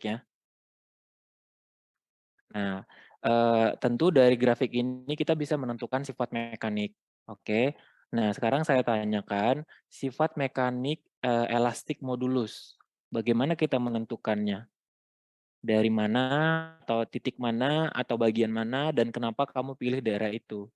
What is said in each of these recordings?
ya. Nah, tentu dari grafik ini kita bisa menentukan sifat mekanik, oke. Nah, sekarang saya tanyakan sifat mekanik, elastik modulus, bagaimana kita menentukannya? Dari mana, atau titik mana, atau bagian mana, dan kenapa kamu pilih daerah itu?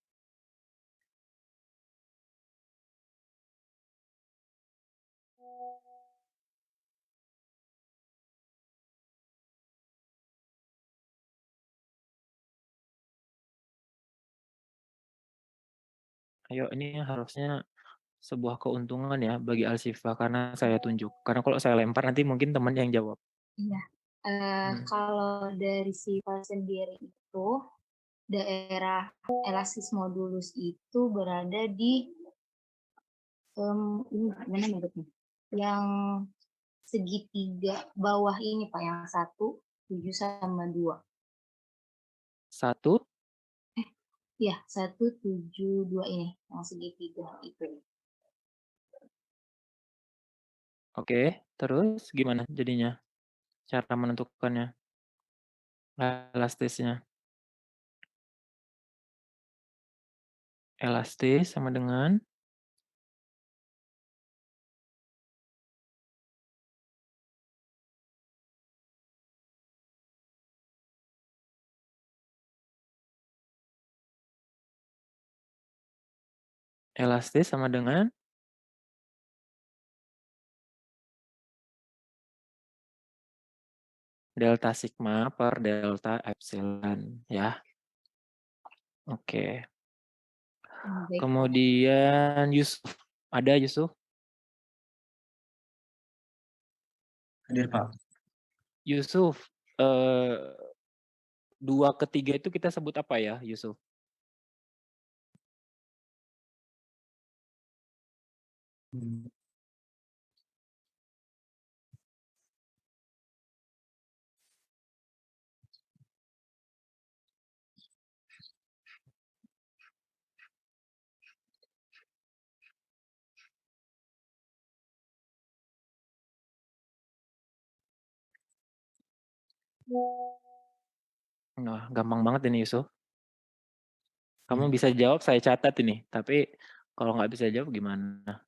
Ayo, ini harusnya sebuah keuntungan ya bagi Alsyifa karena saya tunjuk. Karena kalau saya lempar nanti mungkin teman yang jawab. Iya, Hmm. kalau dari sifat sendiri itu, daerah elastis modulus itu berada di, ini gimana nyebutnya, yang segitiga bawah ini Pak, yang 1, 7 sama 2. 1, Iya, 1, 7, 2 ini, yang segitiga itu. oke. Terus gimana jadinya cara menentukannya, elastisnya? Elastis sama dengan elastis sama dengan delta sigma per delta epsilon ya. Oke. Baik Pak. Kemudian Yusuf, ada Yusuf? Hadir, Pak. Yusuf, eee, 2/3 itu kita sebut apa ya, Yusuf? Hmm. Wah, gampang banget ini Yusuf. Kamu Hmm. bisa jawab saya catat ini, tapi kalau nggak bisa jawab gimana?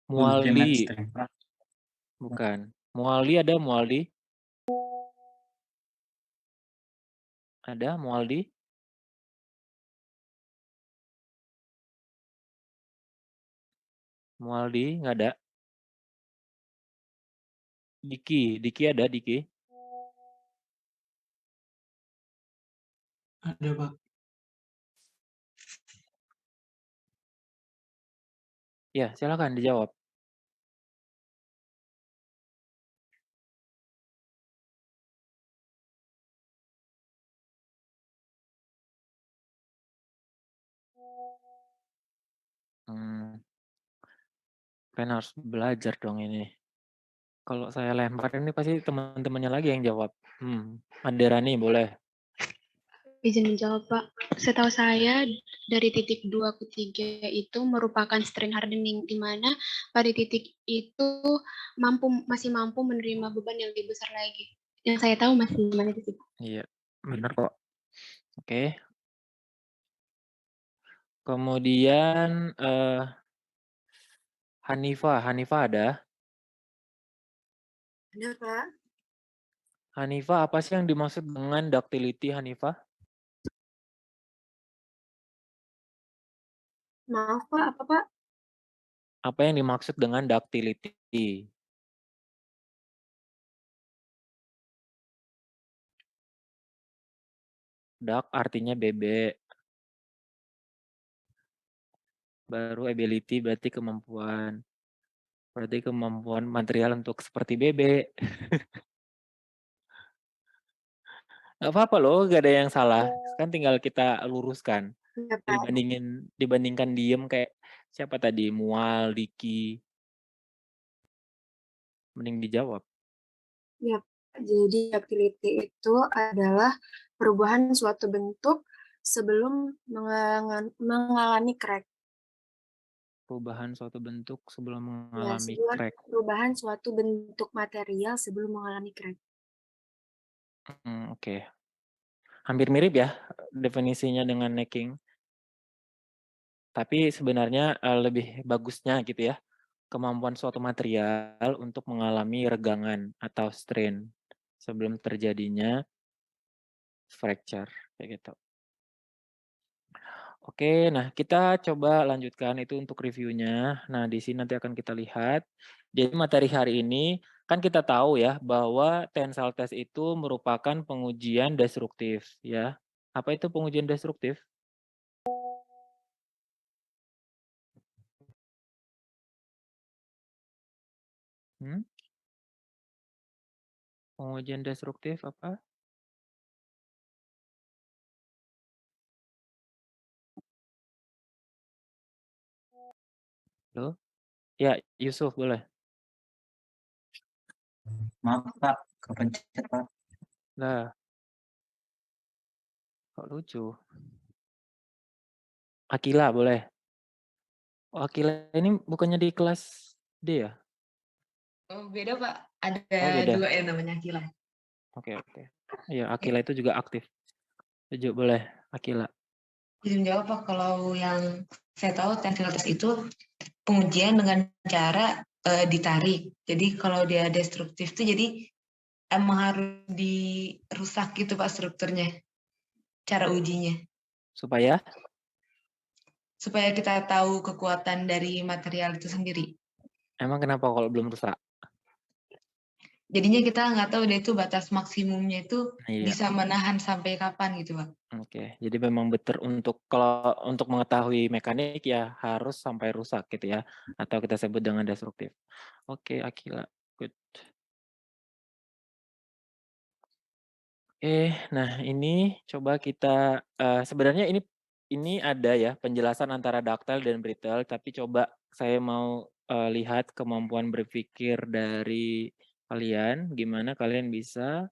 Mualdi, Ultimate strength, Pak. bukan. Mualdi ada Mualdi? Ada Mualdi? Mualdi nggak ada? Diki, Diki ada Diki? Ada, Pak. Ya, silakan dijawab. Hmm, kan harus belajar dong ini. Kalau saya lempar ini pasti teman-temannya lagi yang jawab. Manderani boleh. Izin menjawab, Pak. Setahu saya dari titik 2 ke 3 itu merupakan strength hardening, di mana pada titik itu masih mampu menerima beban yang lebih besar lagi. Yang saya tahu masih mana di situ. Iya, benar kok. Oke. Kemudian Hanifah ada? Ada, Pak. Hanifah, apa sih yang dimaksud dengan ductility, Hanifah? Maaf, Pak, apa, Pak? Apa yang dimaksud dengan ductility? Duct artinya bebek. Baru ability berarti kemampuan. Berarti kemampuan material untuk seperti bebek. Nggak apa-apa loh, nggak ada yang salah. Kan tinggal kita luruskan. Iya, Pak. Dibandingkan diem kayak siapa tadi? Mual, Diki. Mending dijawab. Ya, jadi ductility itu adalah perubahan suatu bentuk sebelum mengalami crack. Perubahan suatu bentuk sebelum Ya, mengalami sebuah crack. perubahan suatu bentuk material sebelum mengalami crack. Oke. Hampir mirip ya definisinya dengan necking. Tapi sebenarnya lebih bagusnya gitu ya, kemampuan suatu material untuk mengalami regangan atau strain sebelum terjadinya fracture kayak gitu. Oke, nah kita coba lanjutkan itu untuk reviewnya. Nah, di sini nanti akan kita lihat. Jadi materi hari ini kan kita tahu ya bahwa tensile test itu merupakan pengujian destruktif ya. Apa itu pengujian destruktif? Hmm? Pengujian destruktif apa? Loh? Ya, Yusuf boleh. Maaf Pak, kepencet Pak. Lah, kok lucu? Akila boleh. Oh, Akila ini bukannya di kelas D ya? Oh, beda Pak. Ada Oh, beda. dua yang namanya Akila. Oke. Iya, Akila itu juga aktif. Setuju, boleh. Akila. Izin jawab Pak, kalau yang saya tahu tensile test itu pengujian dengan cara ditarik. Jadi kalau dia destruktif tuh jadi emang harus dirusak gitu Pak strukturnya. Cara ujinya. Supaya? Supaya kita tahu kekuatan dari material itu sendiri. Emang kenapa kalau belum rusak? Jadinya kita nggak tahu dia itu batas maksimumnya itu Iya. bisa menahan sampai kapan gitu Pak. Oke, jadi memang betul kalau untuk mengetahui mekanik ya harus sampai rusak gitu ya, atau kita sebut dengan destruktif. Oke, Akila, good. Nah ini coba kita sebenarnya ini ada ya penjelasan antara ductile dan brittle, tapi coba saya mau lihat kemampuan berpikir dari kalian, gimana kalian bisa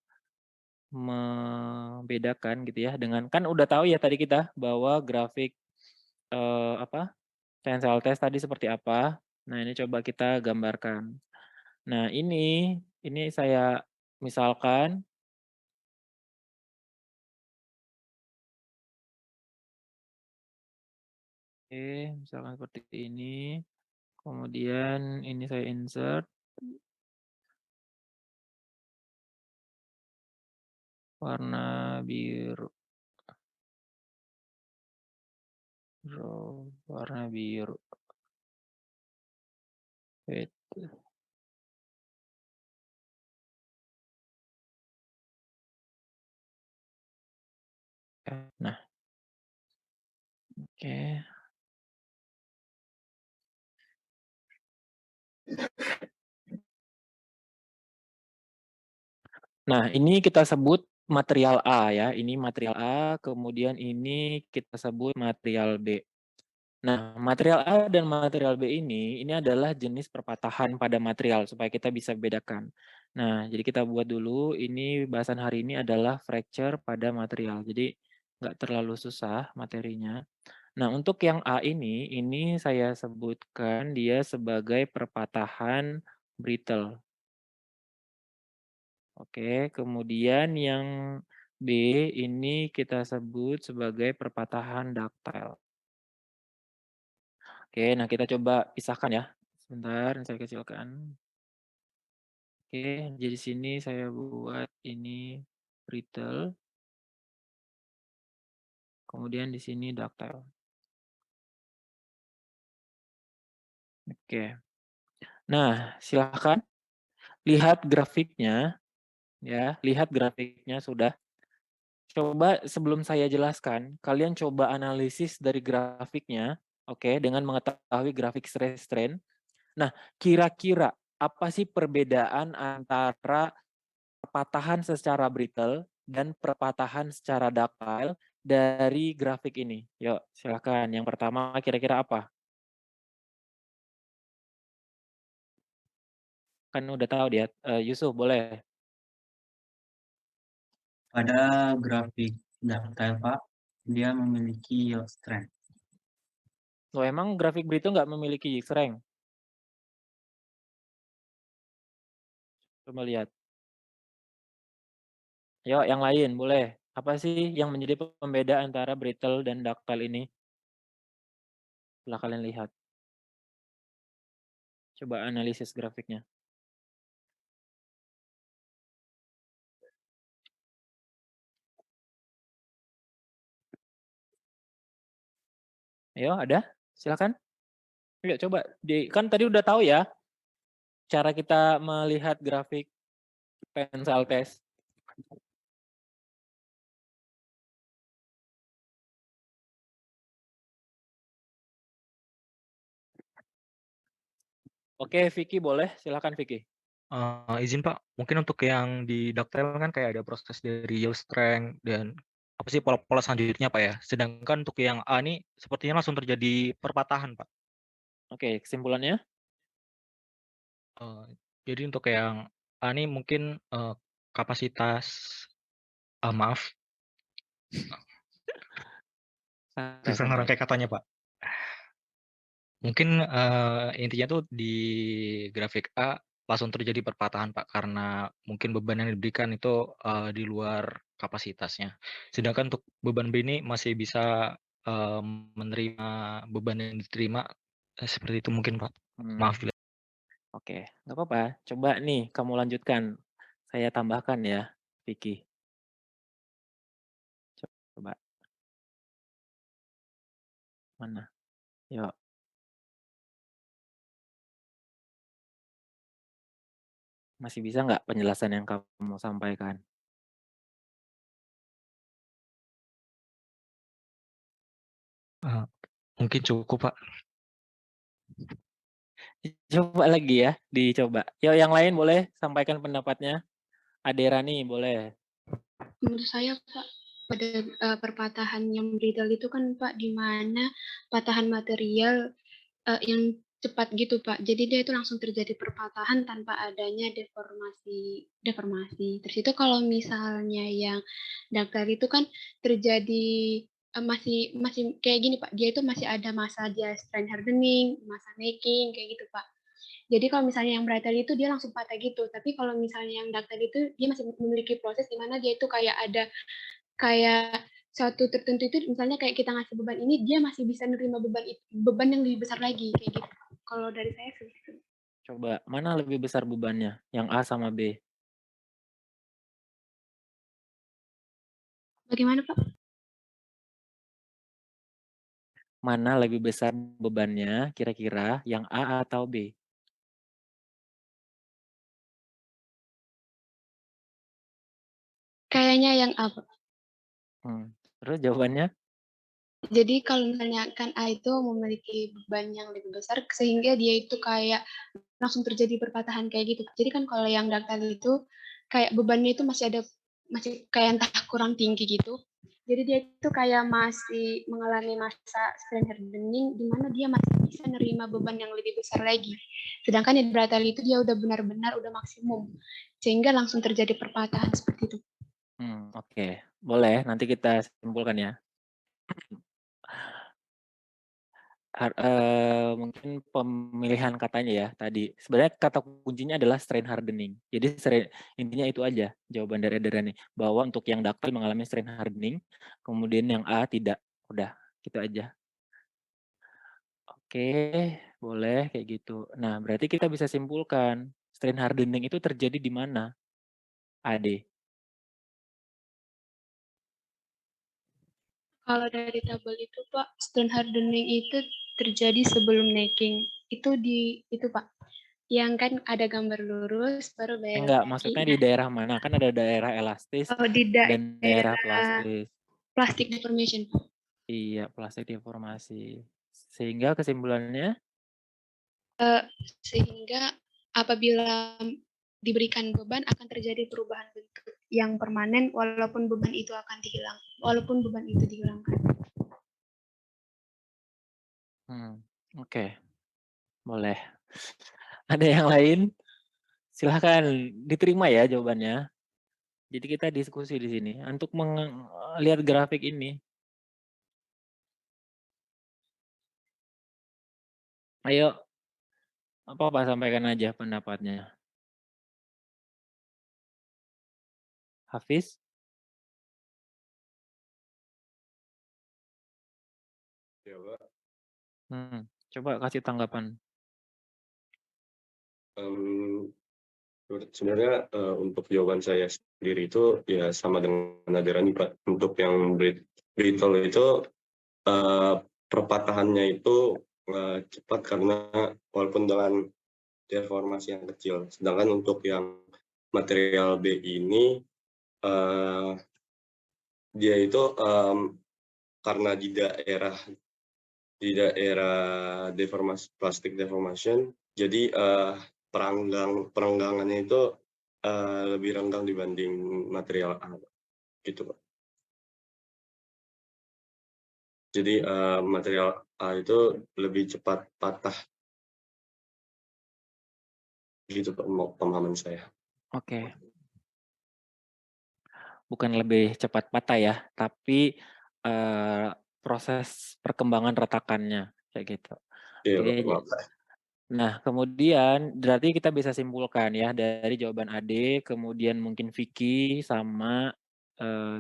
membedakan gitu ya dengan kan udah tahu ya tadi kita bahwa grafik tensile test tadi seperti apa. Nah, ini coba kita gambarkan. Nah, ini saya misalkan misalkan seperti ini. Kemudian ini saya insert warna biru. Warna biru. Wait. Nah, oke. Nah, ini kita sebut material A ya. Ini material A, kemudian ini kita sebut material B. Nah, material A dan material B ini adalah jenis perpatahan pada material supaya kita bisa bedakan. Nah, jadi kita buat dulu, ini bahasan hari ini adalah fracture pada material. Jadi nggak terlalu susah materinya. Nah, untuk yang A ini saya sebutkan dia sebagai perpatahan brittle. Oke, kemudian yang B ini kita sebut sebagai perpatahan ductile. Oke, nah kita coba pisahkan ya. Sebentar, saya kecilkan. Oke, jadi sini saya buat ini brittle. Kemudian di sini ductile. Oke. Nah, silahkan lihat grafiknya ya, lihat grafiknya sudah. Coba sebelum saya jelaskan, kalian coba analisis dari grafiknya, oke, dengan mengetahui grafik stress strain. Nah, kira-kira apa sih perbedaan antara perpatahan secara brittle dan perpatahan secara ductile dari grafik ini? Yuk, silakan. Yang pertama kira-kira apa? Kan udah tahu dia. Yusuf, boleh. Pada grafik ductile Pak, dia memiliki yield strength. Loh, emang grafik Brito nggak memiliki yield strength? Coba lihat. Yuk, yang lain boleh. Apa sih yang menjadi pembeda antara brittle dan ductile ini? Setelah kalian lihat. Coba analisis grafiknya. Ayo, ada? Silakan. Yuk, coba. Kan tadi udah tahu ya cara kita melihat grafik tensile test. Oke, Vicky boleh. Silakan Vicky. Izin Pak, mungkin untuk yang di ductile kan kayak ada proses dari yield strength dan apa sih pola-pola selanjutnya Pak ya. Sedangkan untuk yang A ini sepertinya langsung terjadi perpatahan Pak. Oke, kesimpulannya? Jadi untuk yang A ini mungkin kapasitas, maaf, susah ngerangkai katanya Pak. Mungkin intinya tuh di grafik A langsung terjadi perpatahan Pak karena mungkin beban yang diberikan itu di luar kapasitasnya. Sedangkan untuk beban B ini masih bisa menerima beban yang diterima seperti itu mungkin Pak. Maaf bila. Oke, nggak apa-apa. Coba nih kamu lanjutkan. Saya tambahkan ya, Vicky. Coba. Mana? Yuk. Masih bisa nggak penjelasan yang kamu sampaikan? Mungkin cukup Pak. Coba lagi ya, dicoba. Yuk yang lain boleh sampaikan pendapatnya. Adera nih boleh. Menurut saya Pak, pada perpatahan yang brittle itu kan Pak, di mana patahan material yang cepat gitu Pak. Jadi dia itu langsung terjadi perpatahan tanpa adanya deformasi. Terus itu kalau misalnya yang ductile itu kan terjadi masih kayak gini Pak. Dia itu masih ada masa dia strength hardening, masa making kayak gitu Pak. Jadi kalau misalnya yang brittle itu dia langsung patah gitu. Tapi kalau misalnya yang ductile itu dia masih memiliki proses di mana dia itu kayak ada kayak suatu tertentu itu misalnya kayak kita ngasih beban ini dia masih bisa nerima beban yang lebih besar lagi kayak gitu. Kalau dari saya seperti itu. Coba, mana lebih besar bebannya? Yang A sama B? Bagaimana Pak? Mana lebih besar bebannya kira-kira yang A atau B? Kayaknya yang apa? Terus jawabannya? Jadi kalau misalnya kan A itu memiliki beban yang lebih besar sehingga dia itu kayak langsung terjadi perpatahan kayak gitu. Jadi kan kalau yang ductile itu kayak bebannya itu masih kayak entah kurang tinggi gitu. Jadi dia itu kayak masih mengalami masa strength hardening di mana dia masih bisa nerima beban yang lebih besar lagi. Sedangkan yang brittle itu dia udah benar-benar udah maksimum sehingga langsung terjadi perpatahan seperti itu. Oke, boleh nanti kita simpulkan ya. Mungkin pemilihan katanya ya tadi. Sebenarnya kata kuncinya adalah strain hardening. Jadi intinya itu aja jawaban dari Adera nih. Bahwa untuk yang ductile mengalami strain hardening, kemudian yang A tidak. Udah, gitu aja. Oke, boleh kayak gitu. Nah, berarti kita bisa simpulkan strain hardening itu terjadi di mana? AD. Kalau dari tabel itu Pak, strain hardening itu terjadi sebelum necking. Itu Pak. Yang kan ada gambar lurus baru belok Enggak, lagi. maksudnya di daerah mana? Kan ada daerah elastis di dan daerah plastis. plastic deformation. Iya, plastik deformasi. Sehingga kesimpulannya? Sehingga apabila diberikan beban akan terjadi perubahan bentuk yang permanen walaupun beban itu dihilangkan. Oke. Boleh. Ada yang lain? Silahkan diterima ya jawabannya. Jadi kita diskusi di sini untuk melihat grafik ini. Ayo, Pak sampaikan aja pendapatnya. Hafiz? Ya, Pak. Coba kasih tanggapan. Sebenarnya untuk jawaban saya sendiri itu ya sama dengan Nadirani, Pak. Untuk yang brittle itu perpatahannya itu cepat karena walaupun dengan deformasi yang kecil. Sedangkan untuk yang material B ini dia itu karena di daerah deformasi plastik deformation, jadi perenggangannya itu lebih renggang dibanding material A, gitu Pak. Jadi material A itu lebih cepat patah, gitu Pak, pemahaman saya. Oke. Bukan lebih cepat patah ya, tapi proses perkembangan retakannya kayak gitu. Iya, Oke. maaf. Nah, kemudian berarti kita bisa simpulkan ya dari jawaban Ade, kemudian mungkin Vicky sama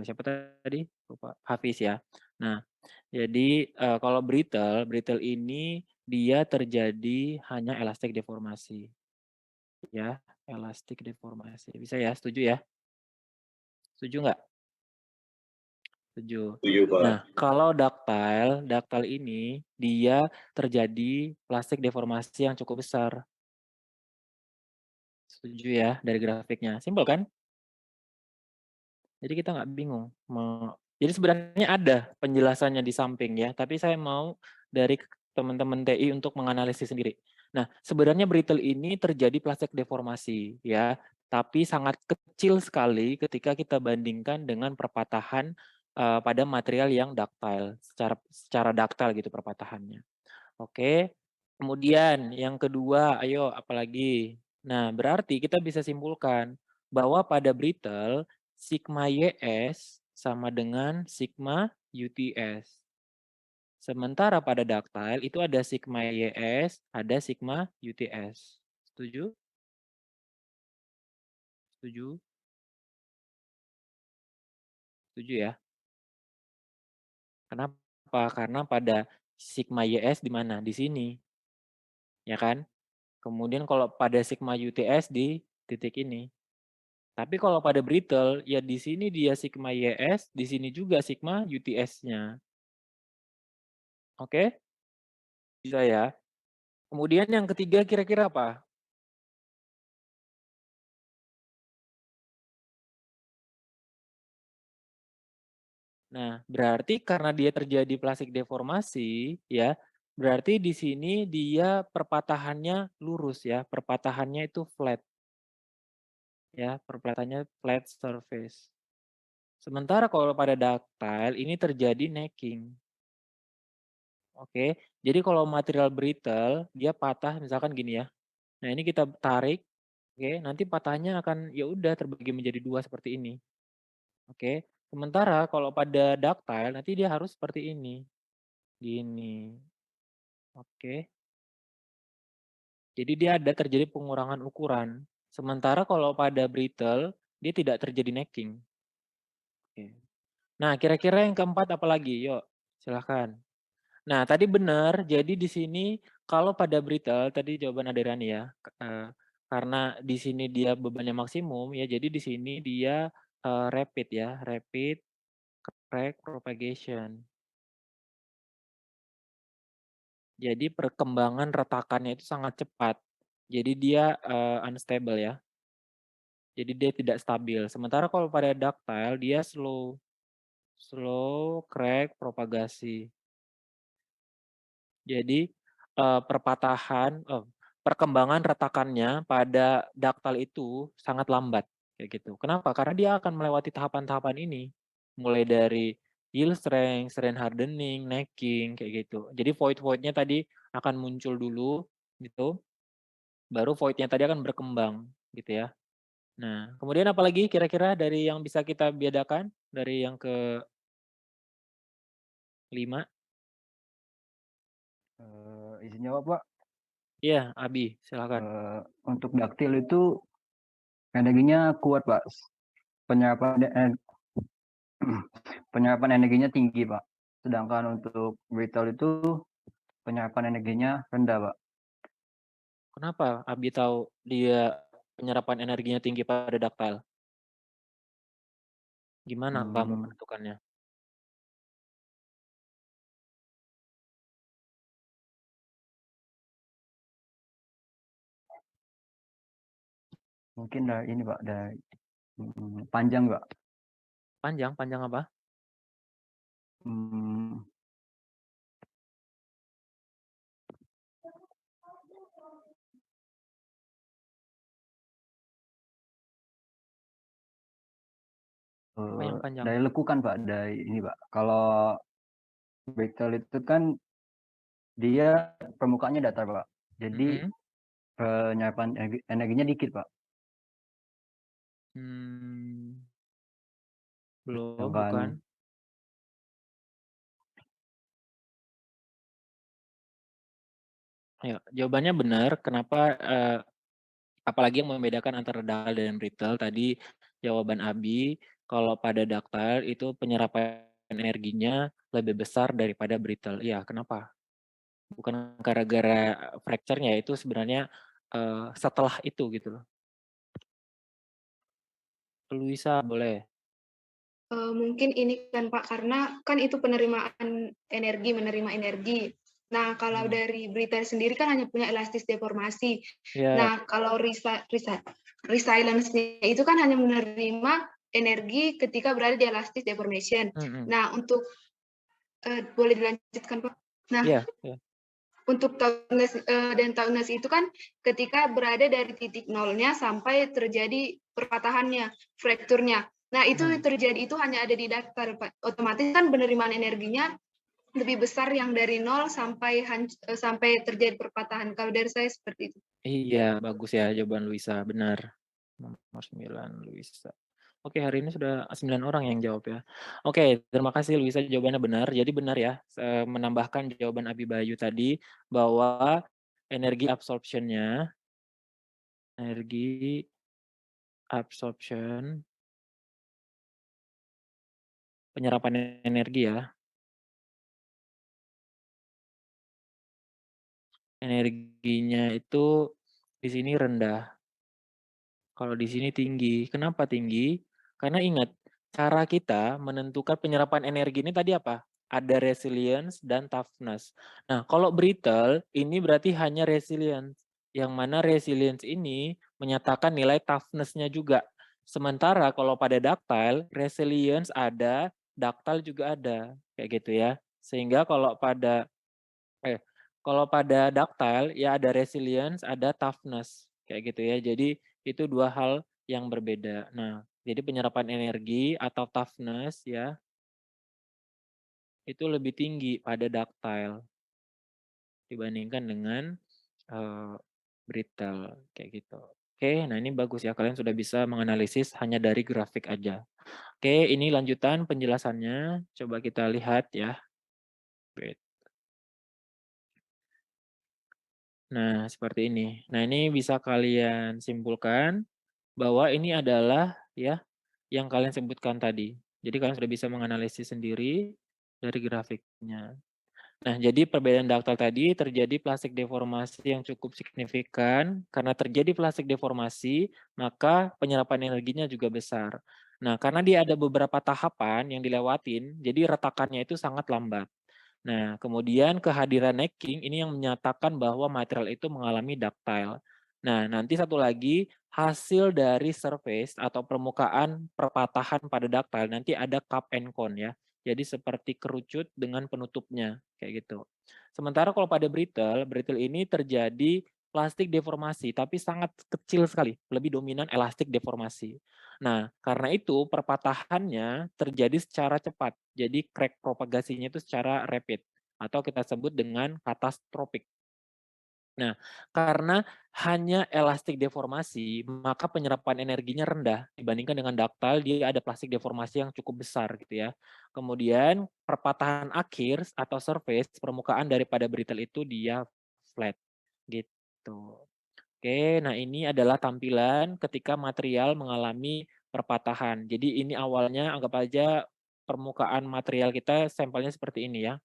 siapa tadi? Lupa, Hafiz ya. Nah, jadi kalau brittle ini dia terjadi hanya elastik deformasi. Ya, elastik deformasi. Bisa ya, setuju ya? Setuju nggak? Setuju. Setuju, Pak. Nah, kalau ductile ini dia terjadi plastik deformasi yang cukup besar. Setuju ya dari grafiknya. Simpel kan? Jadi kita nggak bingung. Jadi sebenarnya ada penjelasannya di samping ya, tapi saya mau dari teman-teman TI untuk menganalisis sendiri. Nah, sebenarnya brittle ini terjadi plastik deformasi ya, tapi sangat kecil sekali ketika kita bandingkan dengan perpatahan pada material yang ductile, secara ductile gitu perpatahannya. Oke. Kemudian yang kedua, ayo apalagi? Nah, berarti kita bisa simpulkan bahwa pada brittle sigma YS sama dengan sigma UTS. Sementara pada ductile itu ada sigma YS, ada sigma UTS. Setuju? Setuju? Setuju ya? Kenapa? Karena pada sigma YS di mana? Di sini. Ya kan? Kemudian kalau pada sigma UTS di titik ini. Tapi kalau pada brittle, ya di sini dia sigma YS, di sini juga sigma UTS-nya. Oke? Bisa ya. Kemudian yang ketiga kira-kira apa? Nah, berarti karena dia terjadi plastik deformasi, ya, berarti di sini dia perpatahannya lurus ya, perpatahannya itu flat. Ya, perpatahannya flat surface. Sementara kalau pada ductile ini terjadi necking. Oke, jadi kalau material brittle dia patah misalkan gini ya. Nah, ini kita tarik, oke, nanti patahnya akan ya udah terbagi menjadi dua seperti ini. Oke. Sementara kalau pada ductile nanti dia harus seperti ini. Gini. Oke. Jadi dia ada terjadi pengurangan ukuran. Sementara kalau pada brittle dia tidak terjadi necking. Oke. Nah, kira-kira yang keempat apa lagi? Yuk, silahkan. Nah, tadi benar. Jadi di sini kalau pada brittle tadi jawaban Aderani ya. Karena di sini dia bebannya maksimum ya. Jadi di sini dia rapid ya, rapid crack propagation. Jadi perkembangan retakannya itu sangat cepat. Jadi dia unstable ya. Jadi dia tidak stabil. Sementara kalau pada ductile dia slow crack propagasi. Jadi perkembangan retakannya pada ductile itu sangat lambat kayak gitu. Kenapa? Karena dia akan melewati tahapan-tahapan ini. Mulai dari yield strength, strength hardening, necking kayak gitu. Jadi void-voidnya tadi akan muncul dulu gitu. Baru voidnya tadi akan berkembang gitu ya. Nah, kemudian apalagi kira-kira dari yang bisa kita bedakan dari yang ke-5? Izin jawab, Pak. Iya, Abi, silakan. Untuk daktil itu energinya kuat, Pak. Penyerapan energinya tinggi, Pak. Sedangkan untuk brittle itu penyerapan energinya rendah, Pak. Kenapa Abi tahu dia penyerapan energinya tinggi pada daktil? Gimana kamu Hmm, menentukannya? mungkin dari ini, Pak, dari panjang, Pak. Panjang apa? Hmm, Apa yang panjang? dari lekukan, Pak, dari ini, Pak. Kalau brittle itu kan dia permukaannya datar, Pak. Jadi Mhm. penyerapan energinya dikit, Pak. Belum, Sedangkan bukan. Ya, jawabannya benar. Kenapa? Apalagi yang membedakan antara ductile dan brittle tadi jawaban Abi. Kalau pada ductile itu penyerapan energinya lebih besar daripada brittle. Iya, kenapa? Bukan gara-gara fracture-nya, itu sebenarnya setelah itu gitu loh. Luisa boleh. Mungkin ini kan Pak, karena kan itu penerimaan energi, menerima energi. Nah, kalau dari brittle sendiri kan hanya punya elastis deformasi. Ya, Nah, kalau resilience-nya itu kan hanya menerima energi ketika berada di elastis deformation. Nah, untuk boleh dilanjutkan Pak? Nah, iya. untuk toughness dan toughness itu kan ketika berada dari titik nolnya sampai terjadi perpatahannya, frakturnya. Nah, itu terjadi itu hanya ada di daktar, Pak. Otomatis kan penerimaan energinya lebih besar yang dari nol sampai terjadi perpatahan. Kalau dari saya seperti itu. Iya, bagus ya jawaban Luisa, benar. Nomor 9 Luisa. Oke, hari ini sudah 9 orang yang jawab ya. Oke, terima kasih Luisa, jawabannya benar. Jadi benar ya, menambahkan jawaban Abi Bayu tadi bahwa energi absorption-nya, energi absorption, penyerapan energi ya, energinya itu di sini rendah. Kalau di sini tinggi. Kenapa tinggi? Karena ingat, cara kita menentukan penyerapan energi ini tadi apa? Ada resilience dan toughness. Nah, kalau brittle, ini berarti hanya resilience. Yang mana resilience ini menyatakan nilai toughness-nya juga. Sementara kalau pada ductile, resilience ada, ductile juga ada. Kayak gitu ya. Sehingga kalau pada ductile ya ada resilience, ada toughness kayak gitu ya. Jadi itu dua hal yang berbeda. Nah, jadi penyerapan energi atau toughness ya itu lebih tinggi pada ductile dibandingkan dengan brittle kayak gitu. Oke, nah ini bagus ya kalian sudah bisa menganalisis hanya dari grafik aja. Oke, ini lanjutan penjelasannya. Coba kita lihat ya. Wait. Nah, seperti ini. Nah, ini bisa kalian simpulkan bahwa ini adalah ya yang kalian sebutkan tadi. Jadi kalian sudah bisa menganalisis sendiri dari grafiknya. Nah, jadi perbedaan daktal tadi terjadi plastik deformasi yang cukup signifikan. Karena terjadi plastik deformasi, maka penyerapan energinya juga besar. Nah, karena dia ada beberapa tahapan yang dilewatin, jadi retakannya itu sangat lambat. Nah, kemudian kehadiran necking ini yang menyatakan bahwa material itu mengalami ductile. Nah, nanti satu lagi, hasil dari surface atau permukaan perpatahan pada ductile nanti ada cup and cone ya. Jadi seperti kerucut dengan penutupnya, kayak gitu. Sementara kalau pada brittle, brittle ini terjadi plastik deformasi, tapi sangat kecil sekali, lebih dominan elastik deformasi. Nah, karena itu perpatahannya terjadi secara cepat. Jadi crack propagasinya itu secara rapid atau kita sebut dengan katastropik. Nah, karena hanya elastik deformasi, maka penyerapan energinya rendah dibandingkan dengan ductile, dia ada plastik deformasi yang cukup besar gitu ya. Kemudian perpatahan akhir atau surface permukaan daripada brittle itu dia flat gitu. gitu. Oke, nah ini adalah tampilan ketika material mengalami perpatahan. Jadi ini awalnya anggap aja permukaan material kita sampelnya seperti ini ya.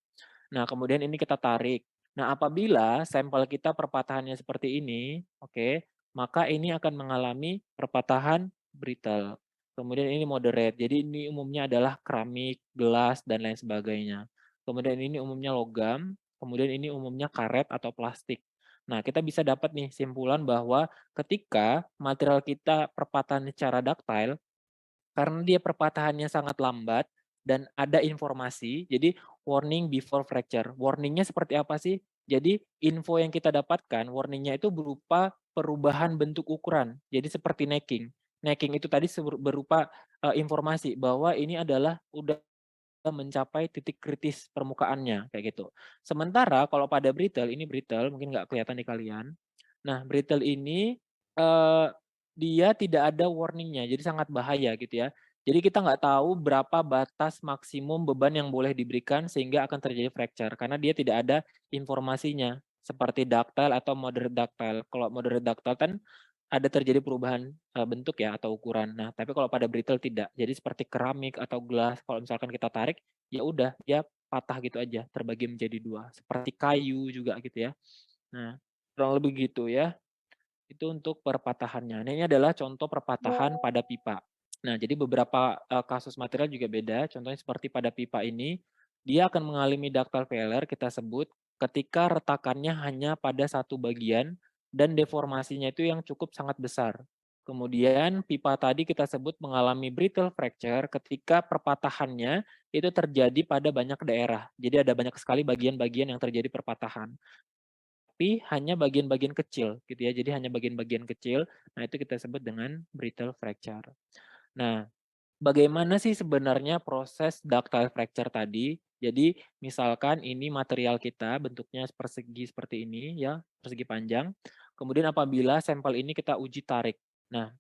Nah, kemudian ini kita tarik. Nah, apabila sampel kita perpatahannya seperti ini, oke, maka ini akan mengalami perpatahan brittle. Kemudian ini moderate. Jadi ini umumnya adalah keramik, gelas, dan lain sebagainya. Kemudian ini umumnya logam, kemudian ini umumnya karet atau plastik. Nah, kita bisa dapat nih simpulan bahwa ketika material kita perpatahan secara ductile, karena dia perpatahannya sangat lambat dan ada informasi, jadi warning before fracture. Warningnya seperti apa sih? Jadi info yang kita dapatkan, warningnya itu berupa perubahan bentuk ukuran. Jadi seperti necking. Necking itu tadi berupa informasi bahwa ini adalah udah mencapai titik kritis permukaannya kayak gitu. Sementara kalau pada brittle, ini brittle mungkin nggak kelihatan di kalian. Nah, brittle ini dia tidak ada warningnya, jadi sangat bahaya gitu ya. Jadi kita nggak tahu berapa batas maksimum beban yang boleh diberikan sehingga akan terjadi fracture karena dia tidak ada informasinya seperti ductile atau moderate ductile. Kalau moderate ductile kan ada terjadi perubahan bentuk ya atau ukuran. Nah, tapi kalau pada brittle tidak. Jadi seperti keramik atau gelas, kalau misalkan kita tarik, ya udah dia patah gitu aja, terbagi menjadi dua. Seperti kayu juga gitu ya. Nah, kurang lebih gitu ya. Itu untuk perpatahannya. Nah, ini adalah contoh perpatahan pada pipa. Nah, jadi beberapa kasus material juga beda. Contohnya seperti pada pipa ini, dia akan mengalami ductile failure kita sebut ketika retakannya hanya pada satu bagian dan deformasinya itu yang cukup sangat besar. Kemudian pipa tadi kita sebut mengalami brittle fracture ketika perpatahannya itu terjadi pada banyak daerah. Jadi ada banyak sekali bagian-bagian yang terjadi perpatahan. Tapi hanya bagian-bagian kecil gitu ya. Jadi hanya bagian-bagian kecil. Nah, itu kita sebut dengan brittle fracture. Nah, bagaimana sih sebenarnya proses ductile fracture tadi? Jadi misalkan ini material kita bentuknya persegi seperti ini ya, persegi panjang. Kemudian apabila sampel ini kita uji tarik. Nah,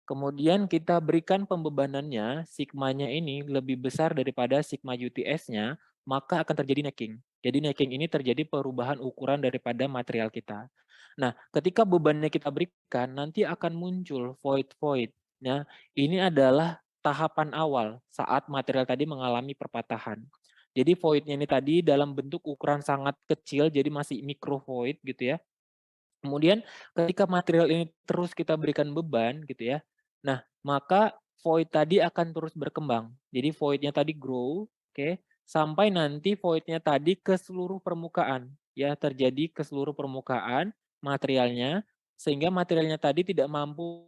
kemudian kita berikan pembebanannya, sigmanya ini lebih besar daripada sigma UTS-nya, maka akan terjadi necking. Jadi necking ini terjadi perubahan ukuran daripada material kita. Nah, ketika bebannya kita berikan, nanti akan muncul void-void. Nah, ini adalah tahapan awal saat material tadi mengalami perpatahan. Jadi void-nya ini tadi dalam bentuk ukuran sangat kecil, jadi masih micro void gitu ya. Kemudian ketika material ini terus kita berikan beban gitu ya, nah maka void tadi akan terus berkembang. Jadi void-nya tadi grow, oke, sampai nanti void-nya tadi ke seluruh permukaan, ya terjadi ke seluruh permukaan materialnya, sehingga materialnya tadi tidak mampu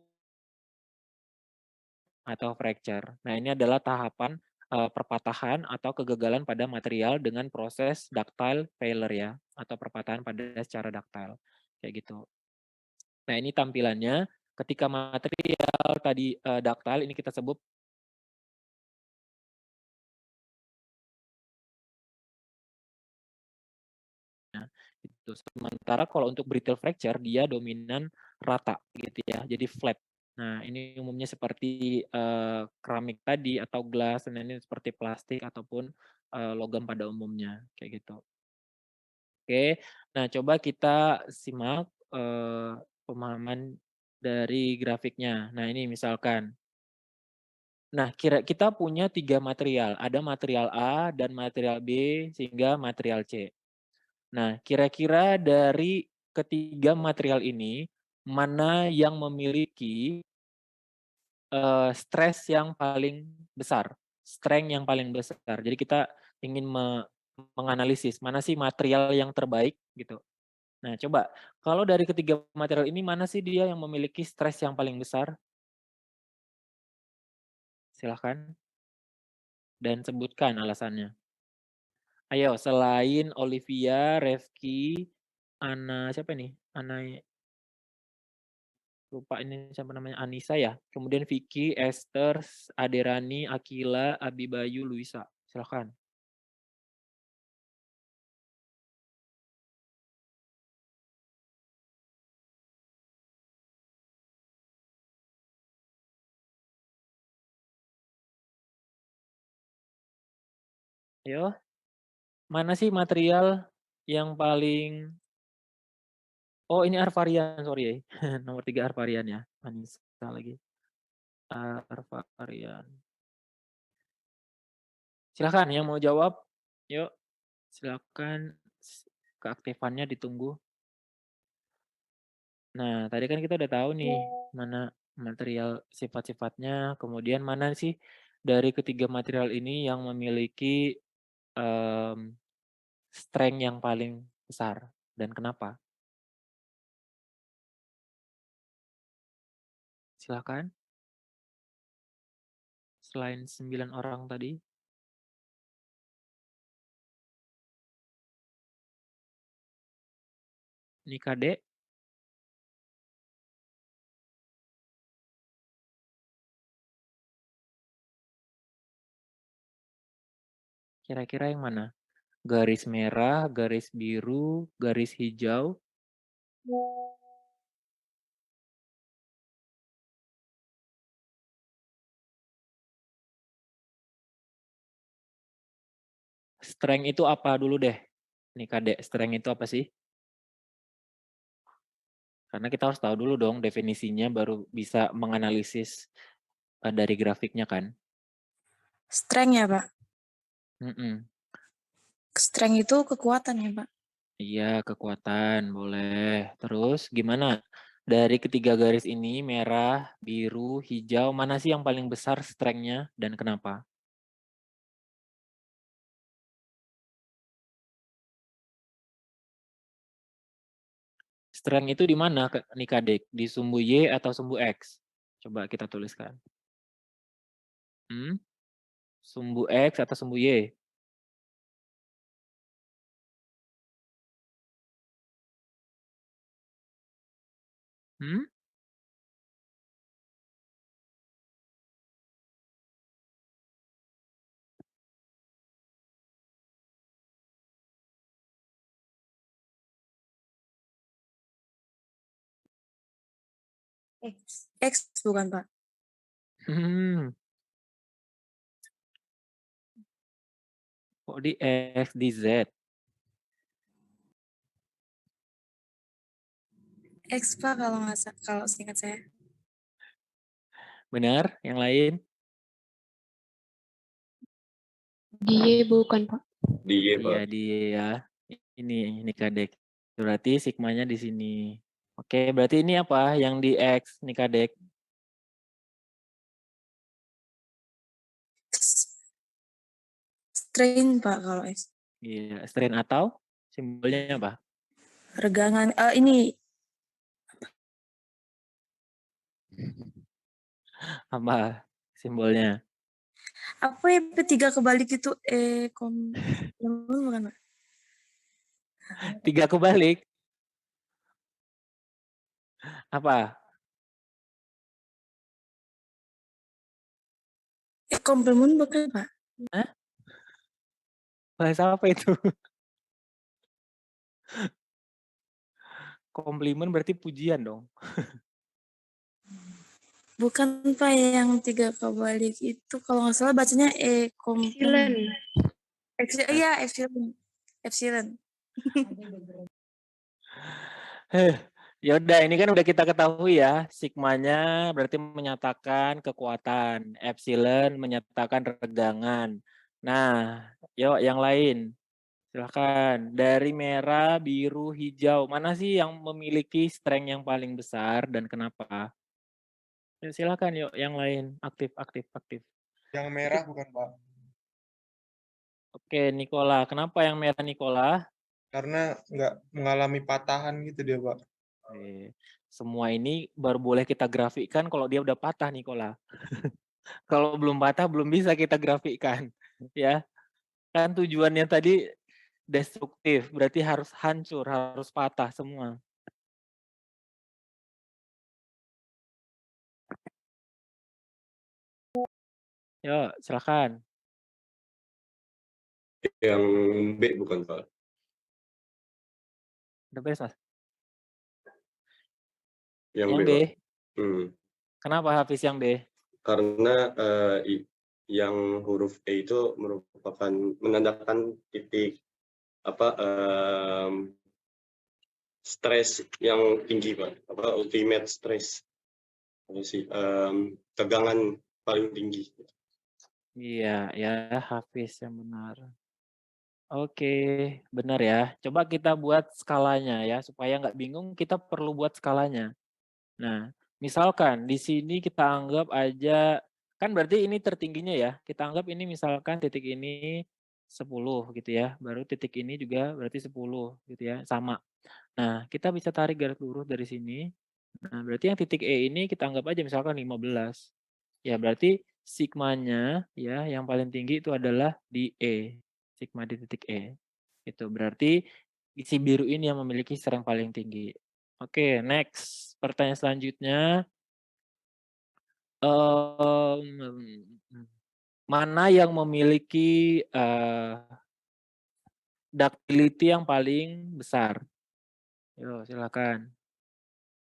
atau fracture. Nah ini adalah tahapan perpatahan atau kegagalan pada material dengan proses ductile failure ya, atau perpatahan pada secara ductile, kayak gitu. Nah, ini tampilannya ketika material tadi ductile ini kita sebut itu. Sementara kalau untuk brittle fracture dia dominan rata gitu ya, jadi flat. Nah, ini umumnya seperti keramik tadi atau gelas, dan ini seperti plastik ataupun logam pada umumnya kayak gitu. Oke, nah coba kita simak pemahaman dari grafiknya. Nah, ini misalkan nah, kita punya 3 material, ada material A dan material B sehingga material C. Nah, kira-kira dari ketiga material ini, mana yang memiliki stres yang paling besar, strength yang paling besar. Jadi kita ingin menganalisis mana sih material yang terbaik gitu. Nah, coba kalau dari ketiga material ini mana sih dia yang memiliki stres yang paling besar? Silahkan dan sebutkan alasannya. Ayo, selain Olivia, Refki, Ana, siapa nih? Ana, lupa ini siapa namanya, Anissa ya. Kemudian Vicky, Esther, Aderani, Akila, Abibayu, Luisa. Silahkan. Ayo, mana sih material yang paling Oh, ini Arvarian, sorry. Nomor 3 Arvarian ya. Anissa lagi. Arvarian. Silakan yang mau jawab. Yuk, silakan keaktifannya ditunggu. Nah, tadi kan kita udah tahu nih mana material sifat-sifatnya, kemudian mana sih dari ketiga material ini yang memiliki strength yang paling besar dan kenapa? Silakan. Selain 9 orang tadi. Nikah Dek. Kira-kira yang mana? Garis merah, garis biru, garis hijau. Strength itu apa dulu deh? Nih Kadek, strength itu apa sih? Karena kita harus tahu dulu dong definisinya baru bisa menganalisis dari grafiknya kan. Strength ya, Pak? Strength itu kekuatan ya, Pak? Iya, kekuatan, boleh. Terus gimana? Dari ketiga garis ini, merah, biru, hijau, mana sih yang paling besar strength-nya dan kenapa? Strength itu di mana nih Kadek? Di sumbu Y atau sumbu X? Coba kita tuliskan. Sumbu X atau sumbu Y? X bukan, Pak? Kok di X, di Z? X, Pak, kalau seingat saya. Benar? Yang lain? Di Y bukan, Pak. Di Y, Pak. Iya, di Y ya. Ini Kadek. Berarti sigmanya di sini. Oke, berarti ini apa yang di X nih Kadek? Strain, Pak, kalau X. Iya, strain atau simbolnya apa? Regangan. Ini Apa simbolnya? apa ya, P3 kebalik itu? Bukan, Pak? 3 kebalik? Apa? Komplement bukan, Pak? Hah? Bahasa apa itu? Komplimen berarti pujian dong. Bukan, Pak, yang 3 kebalik itu kalau nggak salah bacanya komplement. Iya, epsilon. Ya udah, ini kan udah kita ketahui ya, sigmanya berarti menyatakan kekuatan, epsilon menyatakan regangan. Nah, yuk yang lain. Silakan. Dari merah, biru, hijau, mana sih yang memiliki strength yang paling besar dan kenapa? Silakan yuk yang lain, aktif. Yang merah bukan, Pak? Oke, Nikola. Kenapa yang merah Nikola? Karena nggak mengalami patahan gitu dia, Pak. Semua ini baru boleh kita grafikkan kalau dia udah patah, Nikola. Kalau belum patah, belum bisa kita grafikkan. Ya, kan tujuannya tadi destruktif, berarti harus hancur, harus patah semua. Yuk, silakan. Yang B bukan, Pak? Udah beres, Mas? Yang B. Pak. Kenapa Hafiz yang B? Karena yang huruf E itu merupakan menandakan titik stres yang tinggi, Pak. Apa ultimate stress. Apa sih? Tegangan paling tinggi. Iya, ya Hafiz yang benar. Oke, benar ya. Coba kita buat skalanya ya, supaya nggak bingung kita perlu buat skalanya. Nah, misalkan di sini kita anggap aja, kan berarti ini tertingginya ya, kita anggap ini misalkan titik ini 10 gitu ya, baru titik ini juga berarti 10 gitu ya, sama. Nah, kita bisa tarik garis lurus dari sini. Nah, berarti yang titik E ini kita anggap aja misalkan 15. Ya, berarti sigmanya ya yang paling tinggi itu adalah di E. Sigma di titik E. Itu berarti si biru ini yang memiliki strength paling tinggi. Oke, next. Pertanyaan selanjutnya, mana yang memiliki ductility yang paling besar? Yo, silakan.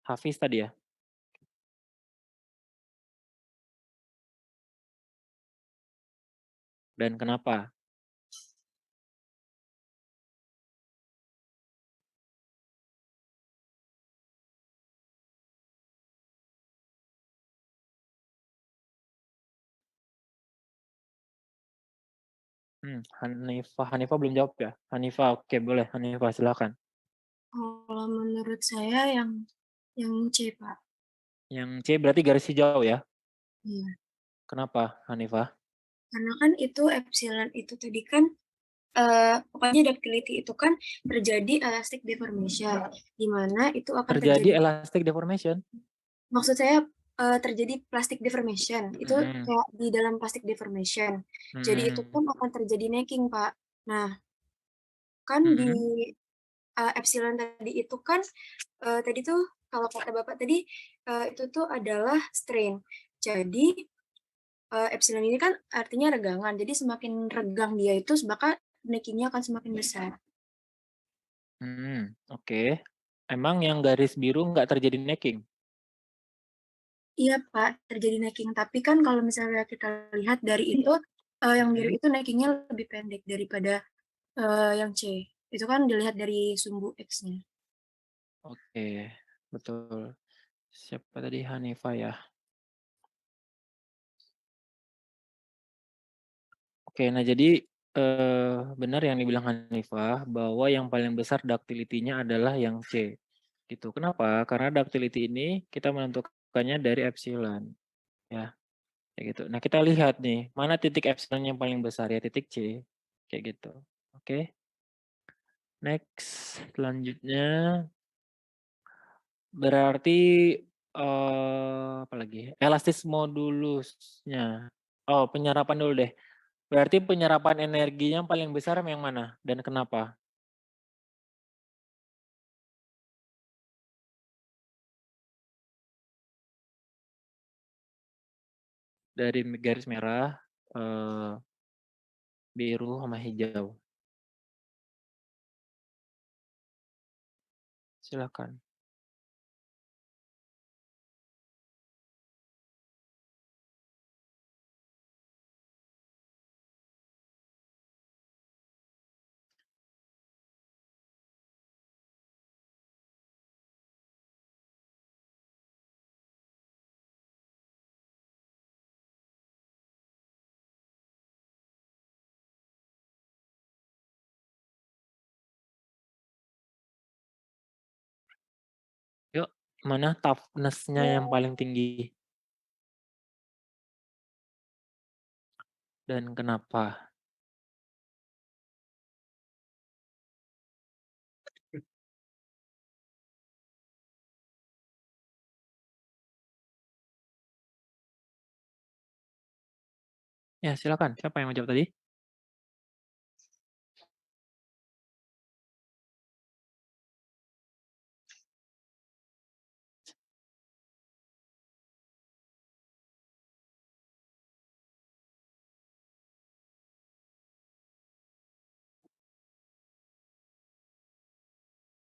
Hafiz tadi ya? Dan kenapa? Hanifah belum jawab ya? Hanifah, oke boleh. Hanifah silakan. Kalau menurut saya yang C, Pak. Yang C berarti garis hijau ya? Iya. Kenapa, Hanifah? Karena kan itu epsilon itu tadi kan pokoknya ductility itu kan terjadi elastic deformation, di mana itu akan Terjadi elastic deformation? Maksud saya terjadi plastic deformation, itu Mhm. kayak di dalam plastic deformation. Jadi itu pun akan terjadi necking, Pak. Nah, kan di epsilon tadi itu kan tadi tuh kalau kata Bapak tadi itu tuh adalah strain. Jadi epsilon ini kan artinya regangan. Jadi semakin regang dia itu maka neckingnya akan semakin besar. Oke. Emang yang garis biru nggak terjadi necking? Iya, Pak, terjadi necking. Tapi kan kalau misalnya kita lihat dari itu, yang biru itu neckingnya lebih pendek daripada yang C. Itu kan dilihat dari sumbu X-nya. Oke, betul. Siapa tadi? Hanifah ya? Oke, nah jadi benar yang dibilang Hanifah bahwa yang paling besar ductility-nya adalah yang C. Gitu. Kenapa? Karena ductility ini kita menentukannya dari epsilon. Ya, kayak gitu. Nah, kita lihat nih, mana titik epsilon yang paling besar ya, titik C. Kayak gitu. Oke. Next, selanjutnya berarti apa lagi? Elastis modulusnya. Oh, penyerapan dulu deh. Berarti penyerapan energinya yang paling besar yang mana dan kenapa? Dari garis merah, biru sama hijau. Silakan. Yuk, mana toughness-nya yang paling tinggi? Dan kenapa? Ya, silakan. Siapa yang mau jawab tadi?